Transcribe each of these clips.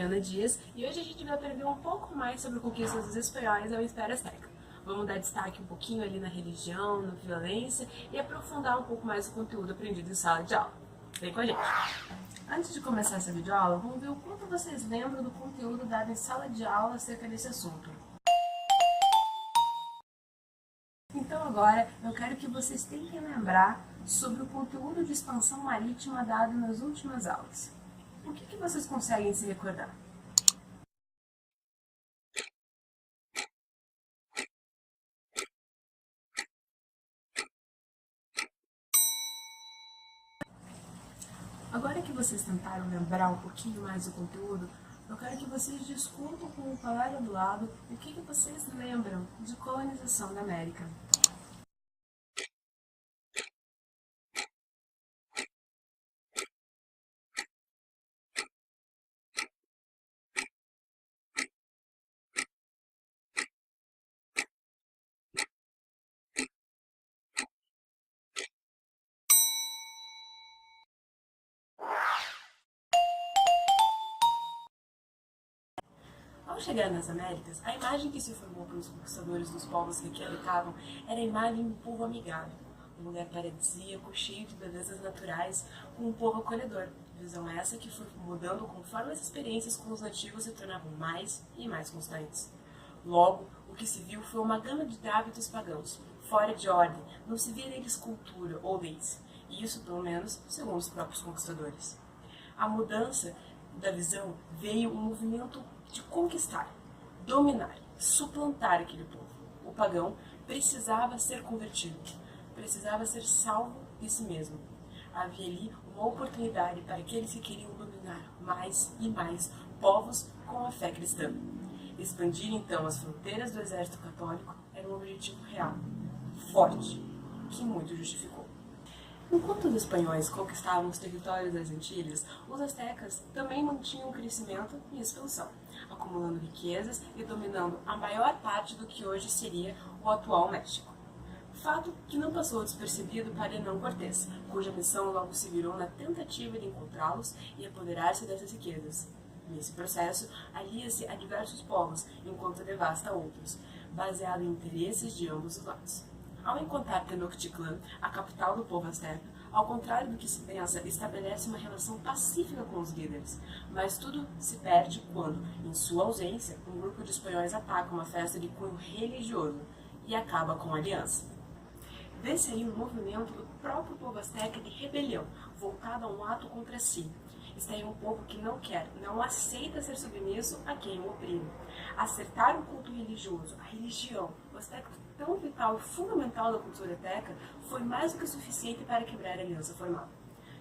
nome é Ana Dias e hoje a gente vai aprender um pouco mais sobre a conquista dos espanhóis ao Império Azteca. Vamos dar destaque um pouquinho ali na religião, na violência e aprofundar um pouco mais o conteúdo aprendido em sala de aula. Vem com a gente! Antes de começar essa videoaula, vamos ver o quanto vocês lembram do conteúdo dado em sala de aula acerca desse assunto. Então agora eu quero que vocês tentem lembrar sobre o conteúdo de expansão marítima dado nas últimas aulas. O que vocês conseguem se recordar? Agora que vocês tentaram lembrar um pouquinho mais do conteúdo, eu quero que vocês discutam com o colega do lado o que vocês lembram de colonização da América. Ao chegar nas Américas, a imagem que se formou pelos conquistadores dos povos que aqui habitavam era a imagem do povo amigável, um lugar paradisíaco, cheio de belezas naturais, com um povo acolhedor. Visão essa que foi mudando conforme as experiências com os nativos se tornavam mais e mais constantes. Logo, o que se viu foi uma gama de hábitos pagãos, fora de ordem, não se via neles cultura ou leis, e isso, pelo menos, segundo os próprios conquistadores. A mudança da visão veio um movimento de conquistar, dominar, suplantar aquele povo. O pagão precisava ser convertido, precisava ser salvo de si mesmo. Havia ali uma oportunidade para aqueles que queriam dominar mais e mais povos com a fé cristã. Expandir então as fronteiras do exército católico era um objetivo real, forte, que muito justificou. Enquanto os espanhóis conquistavam os territórios das Antilhas, os astecas também mantinham crescimento e expansão, acumulando riquezas e dominando a maior parte do que hoje seria o atual México. Fato que não passou despercebido para Hernán Cortés, cuja missão logo se virou na tentativa de encontrá-los e apoderar-se dessas riquezas. Nesse processo, alia-se a diversos povos, enquanto devasta outros, baseado em interesses de ambos os lados. Ao encontrar Tenochtitlan, a capital do povo asteca, ao contrário do que se pensa, estabelece uma relação pacífica com os líderes. Mas tudo se perde quando, em sua ausência, um grupo de espanhóis ataca uma festa de cunho religioso e acaba com a aliança. Vê-se aí um movimento do próprio povo asteca de rebelião, voltado a um ato contra si. Está aí um povo que não quer, não aceita ser submisso a quem o oprime. Acertar o culto religioso, a religião, o aspecto tão vital e fundamental da cultura asteca, foi mais do que suficiente para quebrar a aliança formal.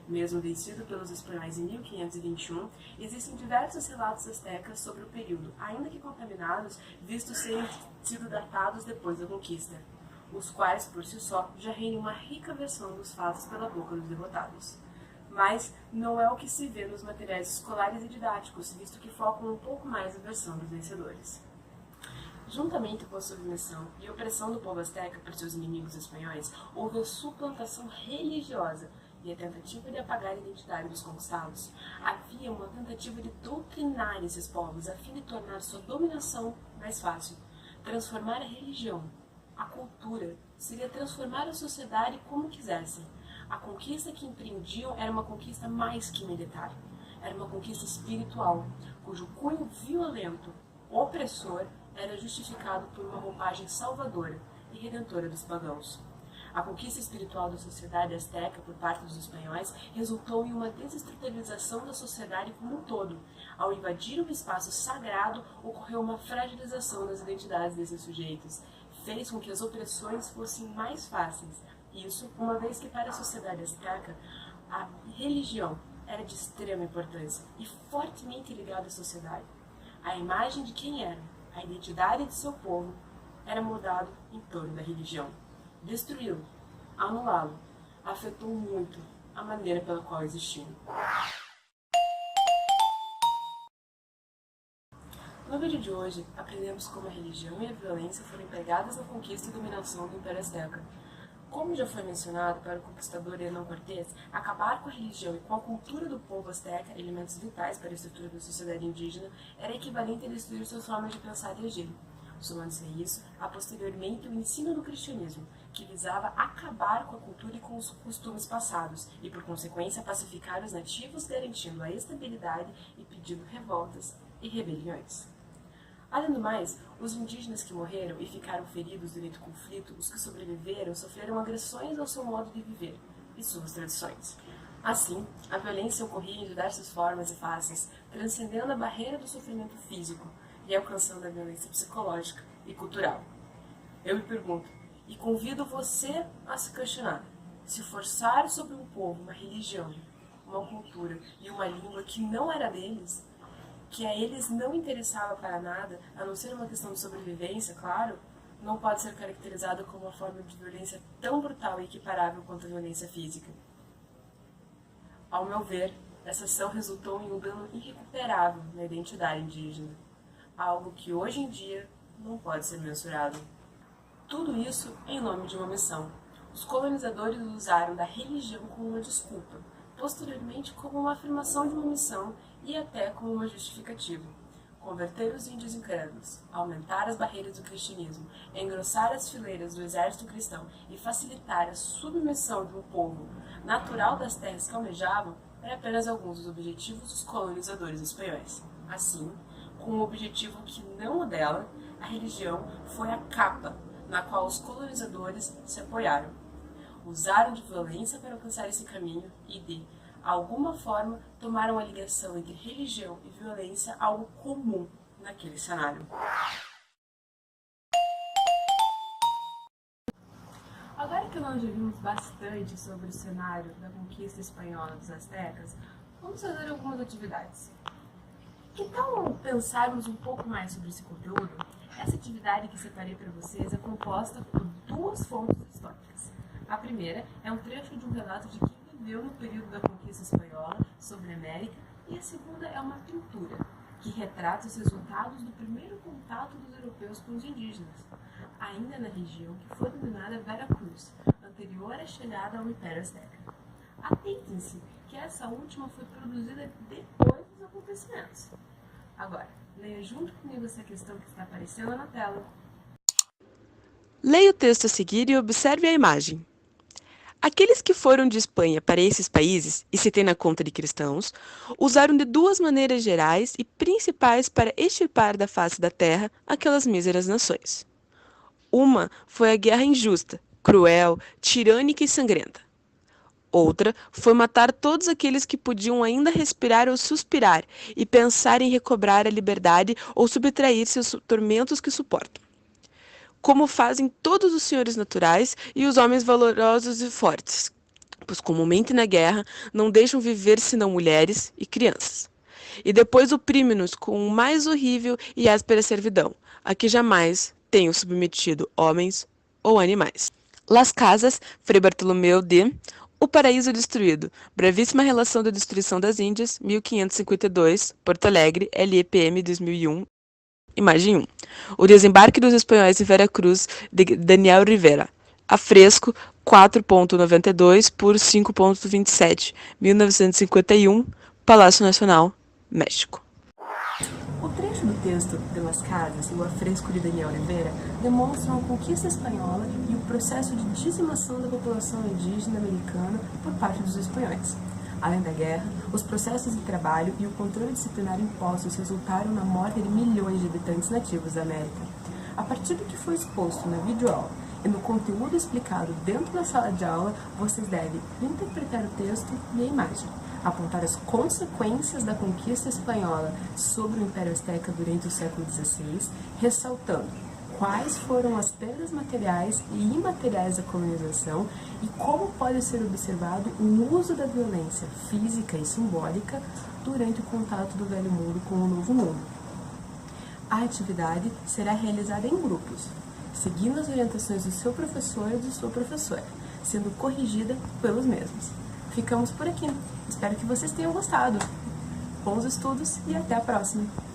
Mesmo vencido pelos espanhóis em 1521, existem diversos relatos astecas sobre o período, ainda que contaminados, vistos serem sido datados depois da conquista, os quais, por si só, já rendem uma rica versão dos fatos pela boca dos derrotados. Mas não é o que se vê nos materiais escolares e didáticos, visto que focam um pouco mais na versão dos vencedores. Juntamente com a submissão e opressão do povo asteca por seus inimigos espanhóis, houve a suplantação religiosa e a tentativa de apagar a identidade dos conquistados. Havia uma tentativa de doutrinar esses povos a fim de tornar sua dominação mais fácil. Transformar a religião, a cultura, seria transformar a sociedade como quisessem. A conquista que empreendiam era uma conquista mais que militar. Era uma conquista espiritual, cujo cunho violento, opressor, era justificado por uma roupagem salvadora e redentora dos pagãos. A conquista espiritual da sociedade asteca por parte dos espanhóis resultou em uma desestruturização da sociedade como um todo. Ao invadir um espaço sagrado, ocorreu uma fragilização das identidades desses sujeitos. Fez com que as opressões fossem mais fáceis. Isso, uma vez que para a sociedade asteca, a religião era de extrema importância e fortemente ligada à sociedade. A imagem de quem era, a identidade de seu povo, era moldado em torno da religião. Destruí-lo, anulá-lo, afetou muito a maneira pela qual existiam. No vídeo de hoje, aprendemos como a religião e a violência foram empregadas na conquista e dominação do Império Azteca. Como já foi mencionado para o conquistador Hernán Cortés, acabar com a religião e com a cultura do povo asteca, elementos vitais para a estrutura da sociedade indígena, era equivalente a destruir suas formas de pensar e agir. Somando-se a isso, há posteriormente o ensino do cristianismo, que visava acabar com a cultura e com os costumes passados, e por consequência pacificar os nativos, garantindo a estabilidade e pedindo revoltas e rebeliões. Além do mais, os indígenas que morreram e ficaram feridos durante o conflito, os que sobreviveram, sofreram agressões ao seu modo de viver e suas tradições. Assim, a violência ocorria em diversas formas e faces, transcendendo a barreira do sofrimento físico e alcançando a violência psicológica e cultural. Eu me pergunto, e convido você a se questionar, se forçar sobre um povo uma religião, uma cultura e uma língua que não era deles, que a eles não interessava para nada, a não ser uma questão de sobrevivência, claro, não pode ser caracterizado como uma forma de violência tão brutal e equiparável quanto a violência física. Ao meu ver, essa ação resultou em um dano irrecuperável na identidade indígena, algo que hoje em dia não pode ser mensurado. Tudo isso em nome de uma missão. Os colonizadores usaram da religião como uma desculpa, posteriormente como uma afirmação de uma missão e até como uma justificativa. Converter os índios incrédulos, aumentar as barreiras do cristianismo, engrossar as fileiras do exército cristão e facilitar a submissão de um povo natural das terras que almejavam eram apenas alguns dos objetivos dos colonizadores espanhóis. Assim, com um objetivo que não o dela, a religião foi a capa na qual os colonizadores se apoiaram. Usaram de violência para alcançar esse caminho e, de alguma forma, tomaram a ligação entre religião e violência algo comum naquele cenário. Agora que nós já vimos bastante sobre o cenário da conquista espanhola dos astecas, vamos fazer algumas atividades. Que tal pensarmos um pouco mais sobre esse conteúdo? Essa atividade que separei para vocês é composta por duas fontes históricas. A primeira é um trecho de um relato de quem viveu no período da conquista espanhola sobre a América, e a segunda é uma pintura, que retrata os resultados do primeiro contato dos europeus com os indígenas, ainda na região que foi denominada Vera Cruz, anterior à chegada ao Império Azteca. Atentem-se que essa última foi produzida depois dos acontecimentos. Agora, leia junto comigo essa questão que está aparecendo na tela. Leia o texto a seguir e observe a imagem. Aqueles que foram de Espanha para esses países, e se tem na conta de cristãos, usaram de duas maneiras gerais e principais para extirpar da face da terra aquelas míseras nações. Uma foi a guerra injusta, cruel, tirânica e sangrenta. Outra foi matar todos aqueles que podiam ainda respirar ou suspirar e pensar em recobrar a liberdade ou subtrair-se aos tormentos que suportam. Como fazem todos os senhores naturais e os homens valorosos e fortes, pois comumente na guerra não deixam viver senão mulheres e crianças. E depois oprimem-nos com o mais horrível e áspera servidão, a que jamais tenham submetido homens ou animais. Las Casas, Frei Bartolomeu de O Paraíso Destruído, brevíssima relação da destruição das Índias, 1552, Porto Alegre, LEPM 2001, imagem 1. O desembarque dos espanhóis em Vera Cruz, de Daniel Rivera. Afresco 4.92 por 5.27, 1951, Palácio Nacional, México. O trecho do texto de Las Casas e o afresco de Daniel Rivera demonstram a conquista espanhola e o processo de dizimação da população indígena americana por parte dos espanhóis. Além da guerra, os processos de trabalho e o controle disciplinar impostos resultaram na morte de milhões de habitantes nativos da América. A partir do que foi exposto na videoaula e no conteúdo explicado dentro da sala de aula, vocês devem interpretar o texto e a imagem, apontar as consequências da conquista espanhola sobre o Império Azteca durante o século XVI, ressaltando quais foram as perdas materiais e imateriais da colonização e como pode ser observado o uso da violência física e simbólica durante o contato do Velho Mundo com o Novo Mundo. A atividade será realizada em grupos, seguindo as orientações do seu professor e de sua professora, sendo corrigida pelos mesmos. Ficamos por aqui. Espero que vocês tenham gostado. Bons estudos e até a próxima!